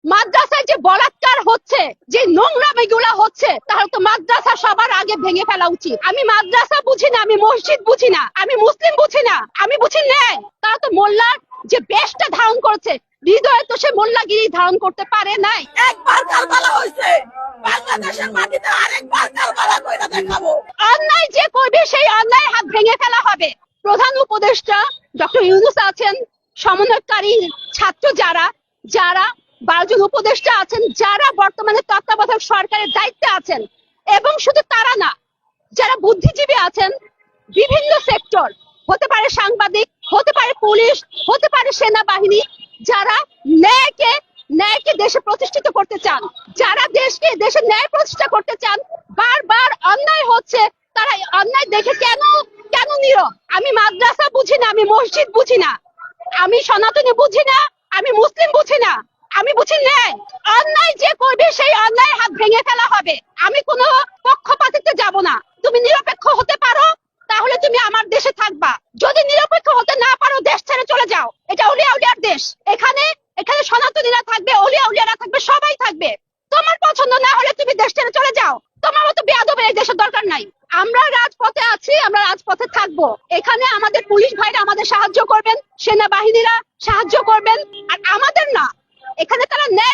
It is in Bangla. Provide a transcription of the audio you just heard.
মাদ্রাসায় যে বলাৎকার হচ্ছে, যে নোংরামিগুলা হচ্ছে, তাহলে তো মাদ্রাসা সবার আগে ভেঙে ফেলা উচিত। আমি মাদ্রাসা বুঝি না, আমি মসজিদ বুঝি না, আমি মুসলিম বুঝি না, আমি বুঝি ন্যায়। তারা তো মোল্লার যে বেশটা ধারণ করছে, হৃদয়ে তো সে মোল্লাগিরি ধারণ করতে পারে নাই। একবার কারবালা হয়েছে, বাংলাদেশের মাটিতে আরেকবার কারবালা কইরা দেখাবো। অন্যায় যে করবে সেই অন্যায় হাত ভেঙে ফেলা হবে। প্রধান উপদেষ্টা ডক্টর ইউনূস আছেন, সমন্বয়কারী ছাত্র যারা যারা 12 জন উপদেষ্টা আছেন, যারা বর্তমানে তত্ত্বাবধায়ক সরকারের দায়িত্বে আছেন, এবং শুধু তারা না, যারা বুদ্ধিজীবী আছেন, বিভিন্ন সেক্টর, হতে পারে সাংবাদিক, হতে পারে পুলিশ, হতে পারে সেনাবাহিনী, যারা ন্যায়কে ন্যায়কে দেশে প্রতিষ্ঠিত করতে চান, যারা দেশে ন্যায় প্রতিষ্ঠা করতে চান, বারবার অন্যায় হচ্ছে, তারা অন্যায় দেখে কেন কেন নীরব? আমি মাদ্রাসা বুঝি না, আমি মসজিদ বুঝি না, আমি সনাতনী বুঝি না, আমি মুসলিম বুঝি না, আমি বুঝি ন্যায়। অন্যায় যে করবে সেই অন্যায় হাত ভেঙে ফেলা হবে। আমি কোনো পক্ষপাতিত্বে যাব না। তুমি নিরপেক্ষ হতে পারো, তাহলে তুমি আমার দেশে থাকবা। যদি নিরপেক্ষ হতে না পারো, দেশ ছেড়ে চলে যাও। এটা উলিয়া উলিয়ার দেশ। এখানে এখানে সনাতনীরা থাকবে, উলিয়া উলিয়ারা থাকবে, সবাই থাকবে। তোমার পছন্দ না হলে তুমি দেশ ছেড়ে চলে যাও। তোমার মতো বেয়াদবের এই দেশের দরকার নাই। আমরা রাজপথে আছি, আমরা রাজপথে থাকবো। এখানে আমাদের পুলিশ ভাইরা আমাদের সাহায্য করবেন, সেনাবাহিনীরা সাহায্য করবেন, আর আমাদের না, এখানে তারা ন্যায়